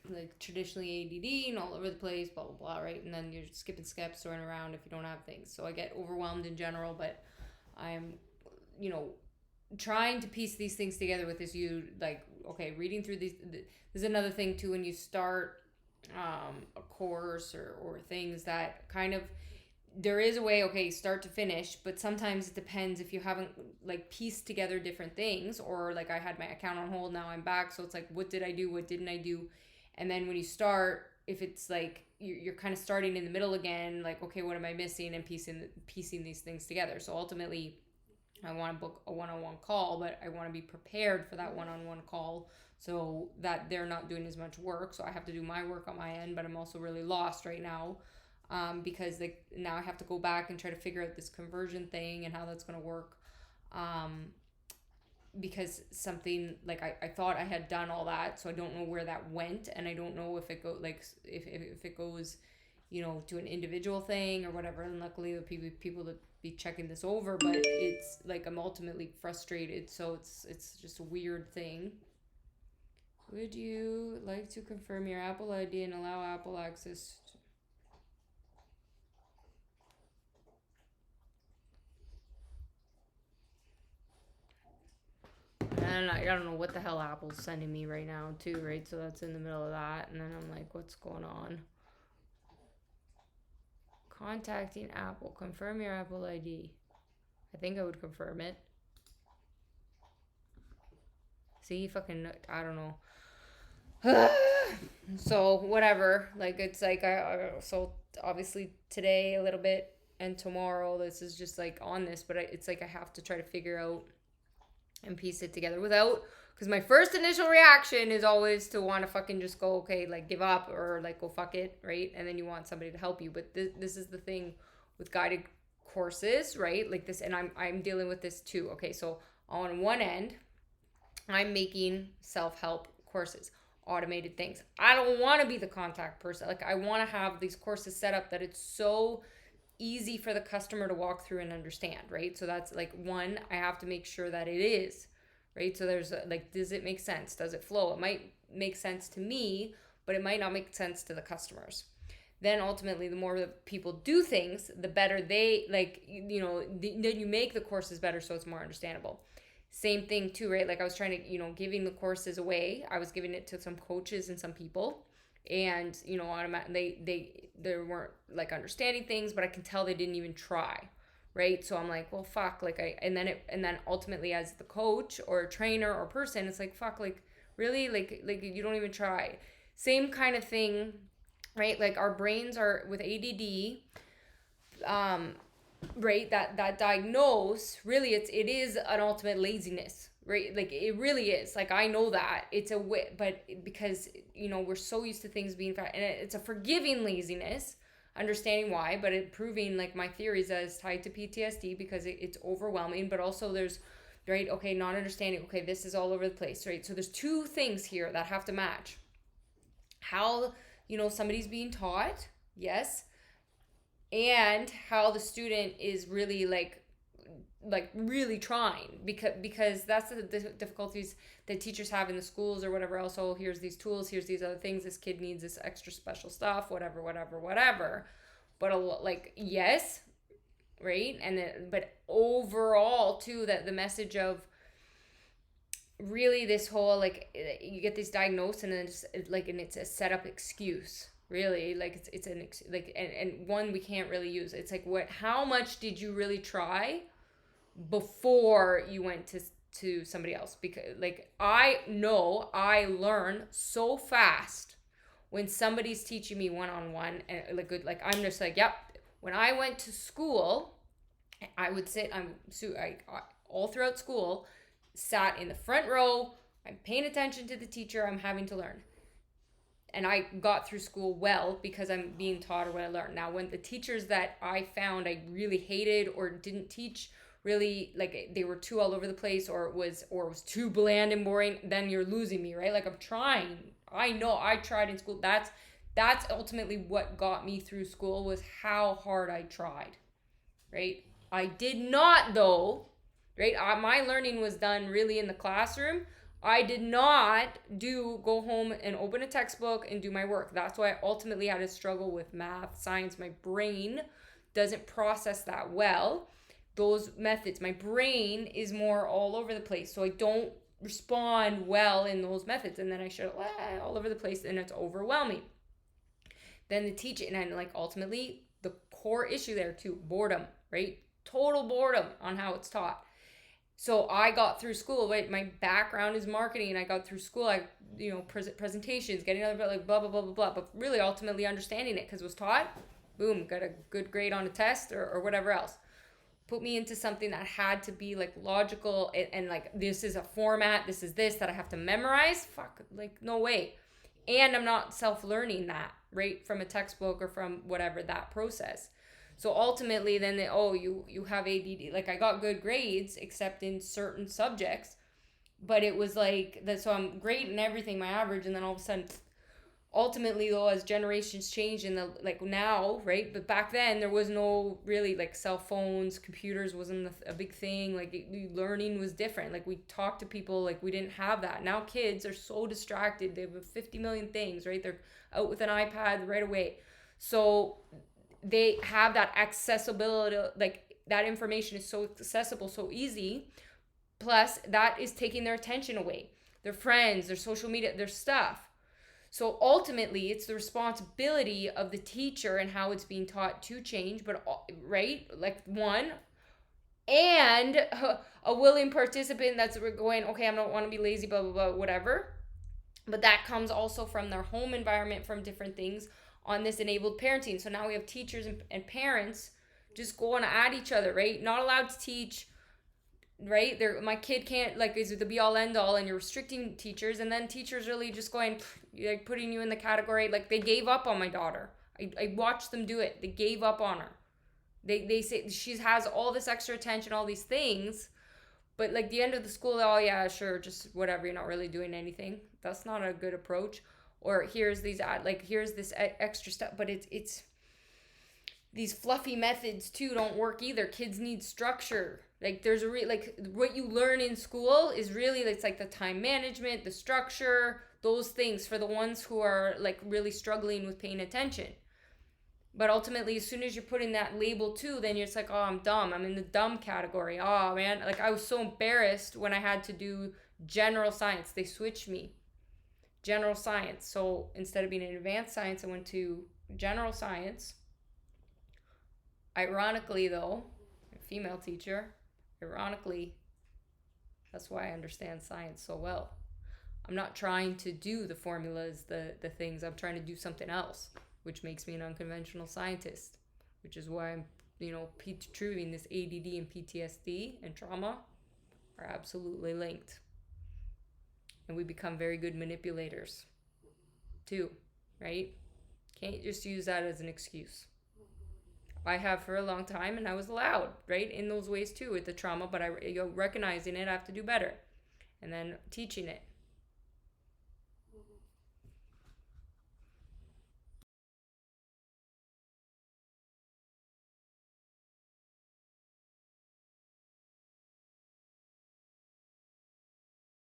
like traditionally ADD and all over the place, blah blah blah, right? And then you're skipping steps, throwing around if you don't have things. So I get overwhelmed in general, but I'm, you know, trying to piece these things together with this. You like, okay, reading through these. There's another thing too when you start a course or things that kind of there is a way, okay, start to finish, but sometimes it depends if you haven't like pieced together different things, or like I had my account on hold, now I'm back, so it's like, what did I do, what didn't I do? And then when you start, if it's like you're kind of starting in the middle again, like, okay, what am I missing, and piecing these things together. So ultimately I want to book a one-on-one call, but I want to be prepared for that one-on-one call so that they're not doing as much work. So I have to do my work on my end, but I'm also really lost right now, because like now I have to go back and try to figure out this conversion thing and how that's going to work. Um, because something like I thought I had done all that, so I don't know where that went, and I don't know if it go like if it goes, to an individual thing or whatever. And luckily the people that be checking this over, but it's like I'm ultimately frustrated, so it's just a weird thing. Would you like to confirm your Apple ID and allow Apple access? And I don't know what the hell Apple's sending me right now too, right? So that's in the middle of that, and then I'm like, what's going on? Contacting Apple. Confirm your Apple ID. I think I would confirm it. See, fucking, I don't know. So whatever. Like it's like so obviously today a little bit and tomorrow this is just like on this, but it's like I have to try to figure out and piece it together without, because my first initial reaction is always to want to fucking just go, okay, like give up or like go fuck it, right? And then you want somebody to help you. But this is the thing with guided courses, right? Like this, and I'm dealing with this too. Okay, so on one end, I'm making self-help courses, automated things. I don't want to be the contact person. Like I want to have these courses set up that it's so easy for the customer to walk through and understand, right? So that's like one, I have to make sure that it is, right? So there's like, does it make sense? Does it flow? It might make sense to me, but it might not make sense to the customers. Then ultimately, the more that people do things, the better they like, then you make the courses better, so it's more understandable. Same thing too, right? Like I was trying to, giving the courses away. I was giving it to some coaches and some people, and they weren't like understanding things, but I can tell they didn't even try, right? So I'm like, well, fuck, like and then ultimately as the coach or trainer or person, it's like, fuck, like really, like you don't even try. Same kind of thing, right? Like our brains are with ADD, right? That diagnose really, it is an ultimate laziness, right? Like it really is. Like I know that it's a wit, but because we're so used to things being fat, and it's a forgiving laziness, understanding why, but it proving like my theories as tied to PTSD because it's overwhelming, but also there's, right, okay, not understanding, okay, this is all over the place, right? So there's two things here that have to match. How somebody's being taught, yes, and how the student is really like really trying, because that's the difficulties that teachers have in the schools or whatever else. Oh, here's these tools, here's these other things, this kid needs this extra special stuff, whatever whatever whatever. But like, yes, right. And but overall too, that the message of really this whole like you get this diagnosis, and then it's like, and it's a set up excuse, really, like it's an like, and one we can't really use. It's like, what, how much did you really try before you went to somebody else? Because like I know I learn so fast when somebody's teaching me one-on-one, and like good, like I'm just like, yep. When I went to school, I would sit, all throughout school, sat in the front row, I'm paying attention to the teacher, I'm having to learn. And I got through school well because I'm being taught or what I learned. Now, when the teachers that I found I really hated or didn't teach really, like they were too all over the place, or it was too bland and boring, then you're losing me, right? Like I'm trying. I know I tried in school. That's ultimately what got me through school, was how hard I tried, right? I did not though, right? My learning was done really in the classroom. I did not go home and open a textbook and do my work. That's why I ultimately had to struggle with math, science. My brain doesn't process that well. Those methods, my brain is more all over the place. So I don't respond well in those methods. And then I show all over the place and it's overwhelming. Then the teaching, and like ultimately the core issue there too, boredom, right? Total boredom on how it's taught. So I got through school, right? My background is marketing, and I got through school. Presentations, getting other like blah blah blah blah blah. But really, ultimately understanding it because it was taught. Boom, got a good grade on a test or whatever else. Put me into something that had to be like logical and like this is a format. This is this that I have to memorize. Fuck, like no way. And I'm not self-learning that right from a textbook or from whatever that process. So ultimately, then you have ADD. Like I got good grades, except in certain subjects, but it was like that. So I'm great in everything, my average, and then all of a sudden, ultimately though, as generations change in the like now, right? But back then there was no really like cell phones, computers wasn't a big thing. Like learning was different. Like we talked to people, like we didn't have that. Now kids are so distracted. They have 50 million things, right? They're out with an iPad right away. So they have that accessibility, like that information is so accessible, so easy. Plus, that is taking their attention away, their friends, their social media, their stuff. So ultimately, it's the responsibility of the teacher and how it's being taught to change, but right, like one, and a willing participant that's going, okay, I don't want to be lazy, blah, blah, blah, whatever. But that comes also from their home environment, from different things on this enabled parenting. So now we have teachers and parents just going at each other, right? Not allowed to teach, right? My kid can't, like, is the be all end all, and you're restricting teachers, and then teachers really just going, like, putting you in the category, like, they gave up on my daughter. I watched them do it. They gave up on her. They say she has all this extra attention, all these things, but like the end of the school, oh yeah, sure, just whatever, you're not really doing anything. That's not a good approach. Or here's this extra stuff, but it's these fluffy methods too don't work either. Kids need structure. Like there's like what you learn in school is really, it's like the time management, the structure, those things for the ones who are like really struggling with paying attention. But ultimately, as soon as you're putting that label too, then you're just like, oh, I'm dumb. I'm in the dumb category. Oh man, like I was so embarrassed when I had to do general science. They switched me. General science. So instead of being in advanced science, I went to general science. Ironically though, a female teacher, that's why I understand science so well. I'm not trying to do the formulas, the things. I'm trying to do something else, which makes me an unconventional scientist, which is why I'm, proving this ADD and PTSD and trauma are absolutely linked. And we become very good manipulators too, right? Can't just use that as an excuse. I have for a long time, and I was allowed, right, in those ways too with the trauma, but recognizing it, I have to do better. And then teaching it.